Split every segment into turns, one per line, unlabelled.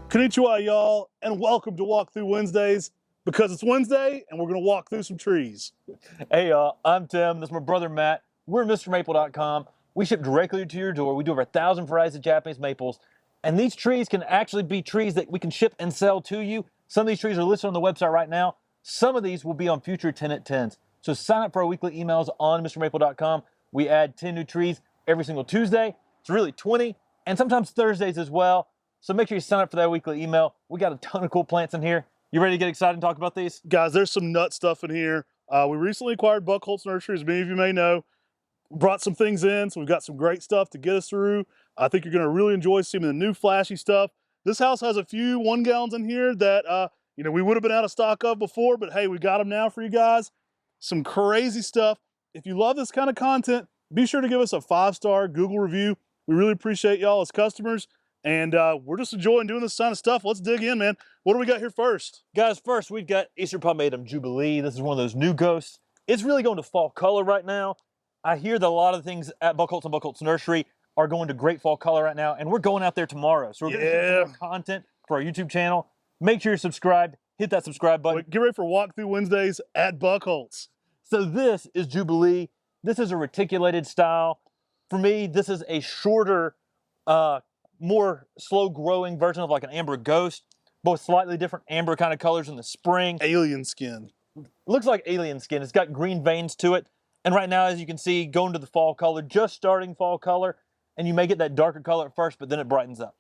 Konnichiwa, y'all, and welcome to Walk Through Wednesdays, because it's Wednesday and we're going to walk through some trees.
Hey y'all, I'm Tim, this is my brother Matt. We're MrMaple.com. We ship directly to your door. We do over 1,000 varieties of Japanese maples, and these trees can actually be trees that we can ship and sell to you. Some of these trees are listed on the website right now. Some of these will be on future Tenant 10s. So sign up for our weekly emails on MrMaple.com. We add 10 new trees every single Tuesday. It's really 20, and sometimes Thursdays as well. So make sure you sign up for that weekly email. We got a ton of cool plants in here. You ready to get excited and talk about these?
Guys, there's some nut stuff in here. We recently acquired Buckholz Nursery, as many of you may know. Brought some things in, so we've got some great stuff to get us through. I think you're going to really enjoy seeing the new flashy stuff. This house has a few 1 gallons in here that we would have been out of stock of before, but hey, we got them now for you guys. Some crazy stuff. If you love this kind of content, be sure to give us a 5-star Google review. We really appreciate y'all as customers. And we're just enjoying doing this kind of stuff. Let's dig in, man. What do we got here first?
Guys, first we've got Acer Jubilee. This is one of those new ghosts. It's really going to fall color right now. I hear that a lot of the things at Buckholz and Buckholz Nursery are going to great fall color right now, and we're going out there tomorrow. So we're going to do some more content for our YouTube channel. Make sure you're subscribed. Hit that subscribe button.
Get ready for Walk Through Wednesdays at Buckholz.
So this is Jubilee. This is a reticulated style. For me, this is a shorter, more slow-growing version of like an amber ghost. Both slightly different amber kind of colors in the spring.
Alien skin.
Looks like alien skin. It's got green veins to it. And right now, as you can see, going to the fall color, just starting fall color. And you may get that darker color at first, but then it brightens up.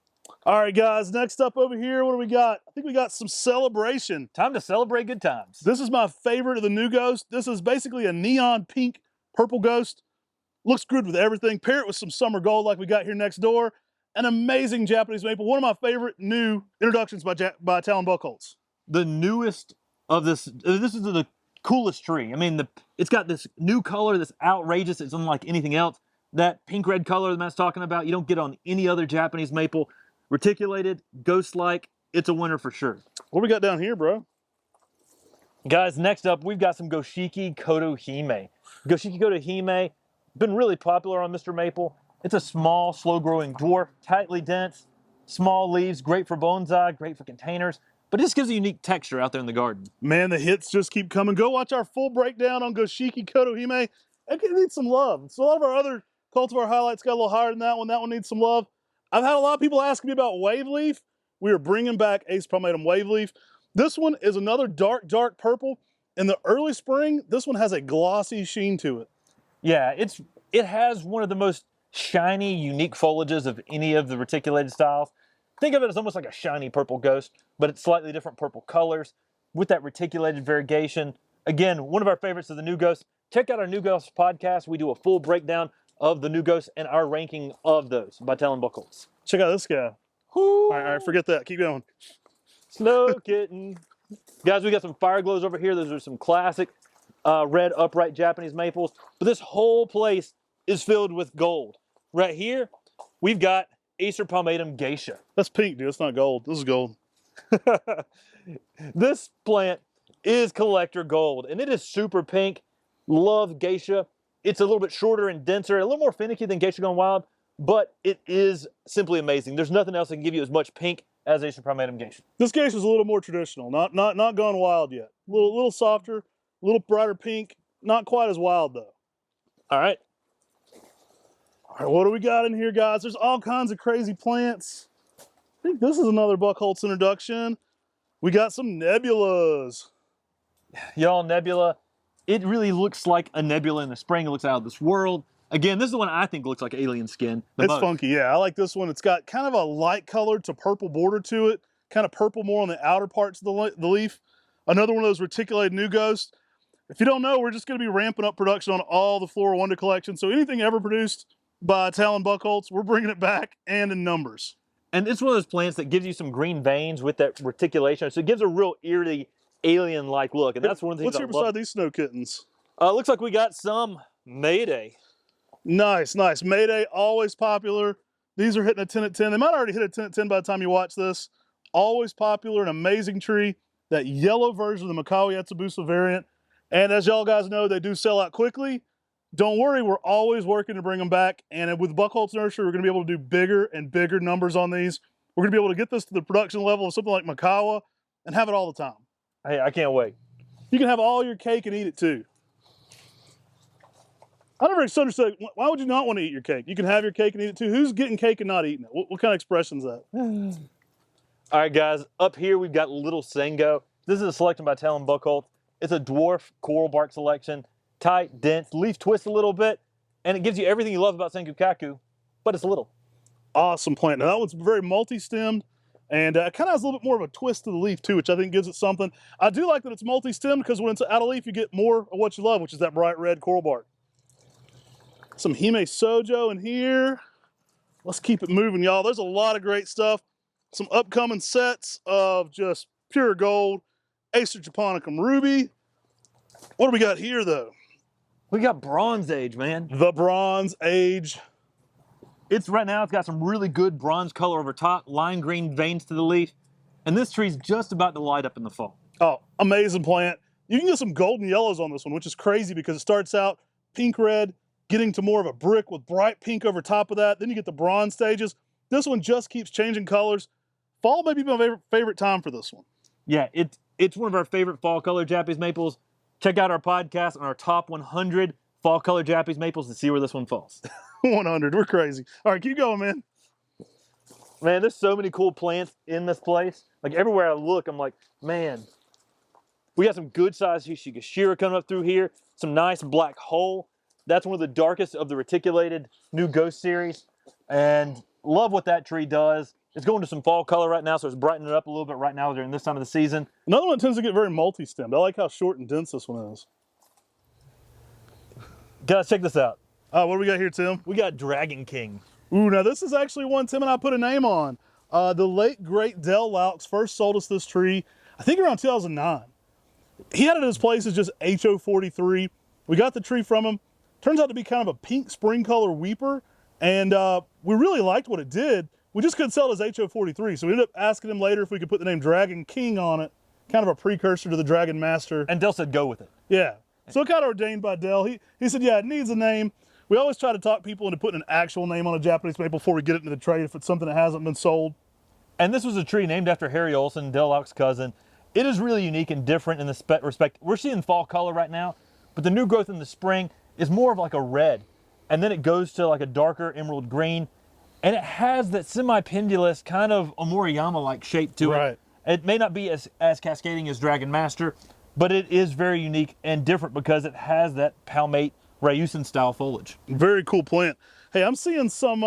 All right, guys, next up over here, what do we got? I think we got some celebration.
Time to celebrate good times.
This is my favorite of the new ghost. This is basically a neon pink purple ghost. Looks good with everything. Pair it with some summer gold like we got here next door. An amazing Japanese maple. One of my favorite new introductions by Talon Buckholz.
The newest of this is the coolest tree. I mean, it's got this new color that's outrageous. It's unlike anything else. That pink-red color that Matt's talking about, you don't get on any other Japanese maple. Reticulated, ghost-like, it's a winner for sure.
What we got down here, bro?
Guys, next up, we've got some Goshiki Kotohime. Goshiki Kotohime, been really popular on Mr. Maple. It's a small, slow-growing dwarf, tightly dense, small leaves, great for bonsai, great for containers, but it just gives a unique texture out there in the garden.
Man, the hits just keep coming. Go watch our full breakdown on Goshiki Kotohime. It needs some love. So a lot of our other cultivar highlights got a little higher than that one. That one needs some love. I've had a lot of people asking me about Waveleaf. We are bringing back Acer Waveleaf. This one is another dark, dark purple. In the early spring, this one has a glossy sheen to it.
Yeah, it has one of the most shiny, unique foliages of any of the reticulated styles. Think of it as almost like a shiny purple ghost, but it's slightly different purple colors with that reticulated variegation. Again, one of our favorites of the new ghosts. Check out our New Ghosts podcast. We do a full breakdown of the new ghosts and our ranking of those by Talon Buckholz.
Check out this guy. All right, forget that. Keep going.
Slow kitten. Guys, we got some fire glows over here. Those are some classic red upright Japanese maples. But this whole place is filled with gold. Right here, we've got Acer Geisha.
That's pink, dude. It's not gold. This is gold.
This plant is collector gold, and it is super pink. Love Geisha. It's a little bit shorter and denser, a little more finicky than Geisha Gone Wild, but it is simply amazing. There's nothing else that can give you as much pink as Acer Geisha.
This Geisha is a little more traditional, not gone wild yet. A little softer, a little brighter pink, not quite as wild though.
All right.
All right, what do we got in here, guys? There's all kinds of crazy plants. I think this is another Buckholz introduction. We got some nebulas.
Y'all, Nebula, it really looks like a nebula in the spring. It looks out of this world. Again, this is the one I think looks like alien skin.
It's funky, yeah. I like this one. It's got kind of a light colored to purple border to it. Kind of purple more on the outer parts of the leaf. Another one of those reticulated new ghosts. If you don't know, we're just going to be ramping up production on all the Flora Wonder collection. So anything ever produced by Talon Buckholz, we're bringing it back and in numbers.
And it's one of those plants that gives you some green veins with that reticulation. So it gives a real eerie, alien-like look. And that's one of the things
What's here beside these snow kittens?
Looks like we got some Mayday.
Nice, nice. Mayday, always popular. These are hitting a 10 at 10. They might already hit a 10 at 10 by the time you watch this. Always popular, an amazing tree. That yellow version of the Makawi Etsubusa variant. And as y'all guys know, they do sell out quickly. Don't worry, we're always working to bring them back. And with Buckholz Nursery, we're going to be able to do bigger and bigger numbers on these. We're gonna be able to get this to the production level of something like Makawa and have it all the time.
Hey, I can't wait.
You can have all your cake and eat it too. I never understood, why would you not want to eat your cake? You can have your cake and eat it too. Who's getting cake and not eating it? What kind of expression is that?
All right, guys, up here we've got little Sango. This is a selection by Talon Buckholz. It's a dwarf coral bark selection. Tight, dense, leaf twists a little bit, and it gives you everything you love about Sengokaku, but it's little.
Awesome plant. Now that one's very multi-stemmed, and it kind of has a little bit more of a twist to the leaf too, which I think gives it something. I do like that it's multi-stemmed because when it's out of leaf, you get more of what you love, which is that bright red coral bark. Some Hime Sojo in here. Let's keep it moving, y'all. There's a lot of great stuff. Some upcoming sets of just pure gold. Acer Japonicum Ruby. What do we got here, though?
We got Bronze Age, man.
The Bronze Age.
It's right now, it's got some really good bronze color over top, lime green veins to the leaf, and this tree's just about to light up in the fall.
Oh, amazing plant. You can get some golden yellows on this one, which is crazy because it starts out pink red, getting to more of a brick with bright pink over top of that. Then you get the bronze stages. This one just keeps changing colors. Fall may be my favorite time for this one.
Yeah, it's one of our favorite fall color Japanese maples. Check out our podcast on our top 100 fall color Japanese maples to see where this one falls.
100, we're crazy. All right, keep going, man.
Man, there's so many cool plants in this place. Like everywhere I look, I'm like, man, we got some good sized Hishigashira coming up through here. Some nice black hole. That's one of the darkest of the reticulated new Ghost series. And love what that tree does. It's going to some fall color right now, so it's brightening it up a little bit right now during this time of the season.
Another one tends to get very multi-stemmed. I like how short and dense this one is.
Guys, check this out.
What do we got here, Tim?
We got Dragon King.
Ooh, now this is actually one Tim and I put a name on. The late, great Del Laux first sold us this tree, I think around 2009. He had it at his place as just HO43. We got the tree from him. Turns out to be kind of a pink spring color weeper, and we really liked what it did. We just couldn't sell it as HO43, so we ended up asking him later if we could put the name Dragon King on it, kind of a precursor to the Dragon Master.
And Del said go with it.
Yeah, so kind of ordained by Del. He said, yeah, it needs a name. We always try to talk people into putting an actual name on a Japanese maple before we get it into the trade if it's something that hasn't been sold.
And this was a tree named after Harry Olsen, Del Laux' cousin. It is really unique and different in the respect. We're seeing fall color right now, but the new growth in the spring is more of like a red. And then it goes to like a darker emerald green. And it has that semi-pendulous kind of Omoriyama-like shape to it. It may not be as cascading as Dragon Master, but it is very unique and different because it has that palmate Ryusen style foliage. Very
cool plant. Hey, I'm seeing some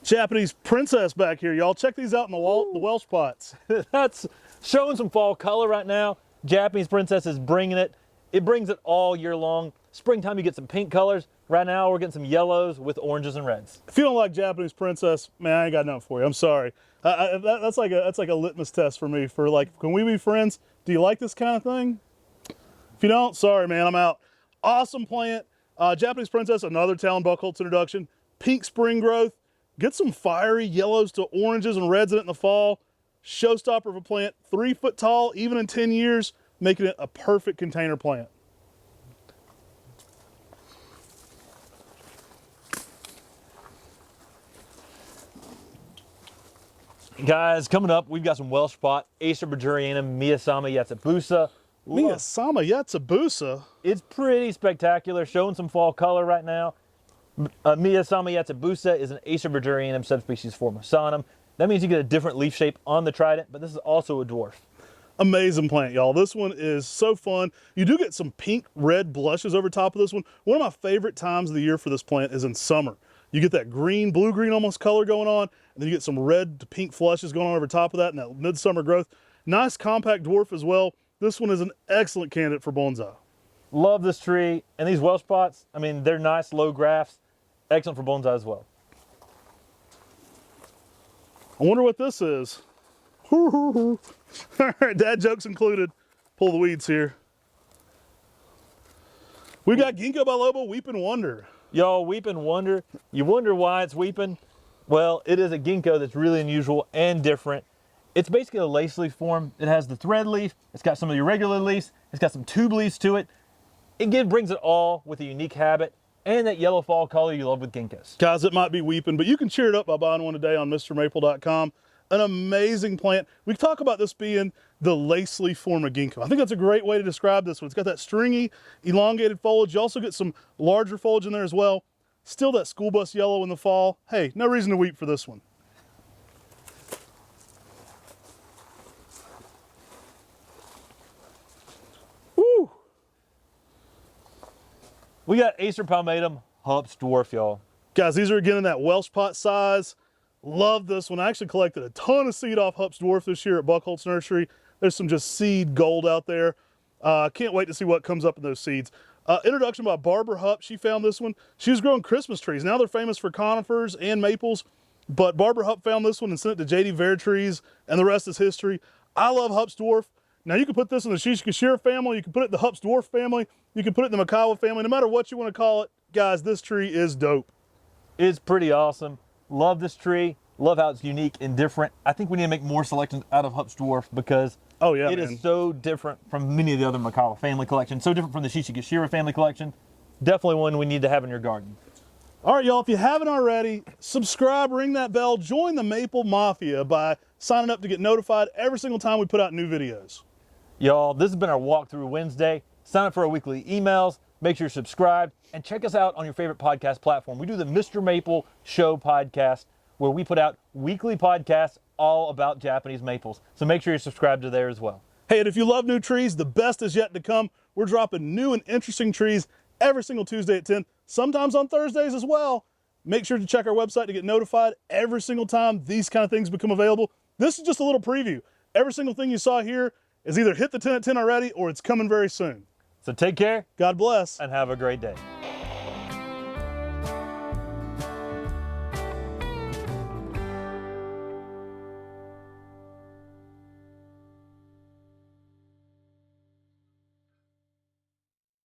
Japanese princess back here, y'all. Check these out in the Welsh pots.
That's showing some fall color right now. Japanese princess is bringing it. It brings it all year long. Springtime, you get some pink colors. Right now, we're getting some yellows with oranges and reds.
If you don't like Japanese princess, man, I ain't got nothing for you. I'm sorry. That's like a litmus test for me. For like, can we be friends? Do you like this kind of thing? If you don't, sorry, man, I'm out. Awesome plant. Japanese princess, another Talon Buckholz introduction. Pink spring growth. Get some fiery yellows to oranges and reds in it in the fall. Showstopper of a plant, 3 foot tall, even in 10 years, making it a perfect container plant.
Guys, coming up, we've got some Welsh Pot, Acer Bajurianum, Miyasama Yatsubusa.
Miyasama Yatsubusa?
It's pretty spectacular, showing some fall color right now. Miyasama Yatsubusa is an Acer Bajurianum subspecies Formosanum. That means you get a different leaf shape on the trident, but this is also a dwarf.
Amazing plant, y'all. This one is so fun. You do get some pink red blushes over top of this one. One of my favorite times of the year for this plant is in summer. You get that green, blue-green almost color going on, and then you get some red to pink flushes going on over top of that and that midsummer growth. Nice compact dwarf as well. This one is an excellent candidate for bonsai.
Love this tree. And these Welsh pots, I mean, they're nice, low grafts. Excellent for bonsai as well.
I wonder what this is. All right, dad jokes included. Pull the weeds here. We've got Ginkgo biloba Weeping Wonder.
Y'all, Weeping Wonder. You wonder why it's weeping? Well, it is a ginkgo that's really unusual and different. It's basically a lace leaf form. It has the thread leaf. It's got some of the irregular leaves. It's got some tube leaves to it. It again brings it all with a unique habit. and that yellow fall color you love with ginkgos.
Guys, it might be weeping, but you can cheer it up by buying one today on MrMaple.com. An amazing plant. We talk about this being the lace leaf form of ginkgo. I think that's a great way to describe this one. It's got that stringy, elongated foliage. You also get some larger foliage in there as well. Still that school bus yellow in the fall. Hey, no reason to weep for this one. Woo!
We got Acer palmatum, Hupp's dwarf, y'all.
Guys, these are again in that Welsh pot size. Love this one. I actually collected a ton of seed off Hupp's dwarf this year at Buckholtz Nursery. There's some just seed gold out there. Can't wait to see what comes up in those seeds. Introduction by Barbara Hupp. She found this one. She was growing Christmas trees. Now they're famous for conifers and maples, but Barbara Hupp found this one and sent it to J.D. Vare Trees, and the rest is history. I love Hupp's dwarf. Now you can put this in the Gisha family. You can put it in the Hupp's dwarf family. You can put it in the Makawa family. No matter what you want to call it, guys, this tree is dope.
It's pretty awesome. Love this tree. Love how it's unique and different. I think we need to make more selections out of Hupp's dwarf because it is so different from many of the other Makawa family collections. So different from the Shishigashira family collection. Definitely one we need to have in your garden.
All right, y'all, if you haven't already, subscribe, ring that bell, join the Maple Mafia by signing up to get notified every single time we put out new videos.
Y'all, this has been our walkthrough Wednesday. Sign up for our weekly emails. Make sure you're subscribed and check us out on your favorite podcast platform. We do the Mr. Maple Show podcast where we put out weekly podcasts all about Japanese maples. So make sure you're subscribed to there as well.
Hey, and if you love new trees, the best is yet to come. We're dropping new and interesting trees every single Tuesday at 10, sometimes on Thursdays as well. Make sure to check our website to get notified every single time these kind of things become available. This is just a little preview. Every single thing you saw here is either hit the 10 at 10 already or it's coming very soon.
So take care.
God bless.
And have a great day.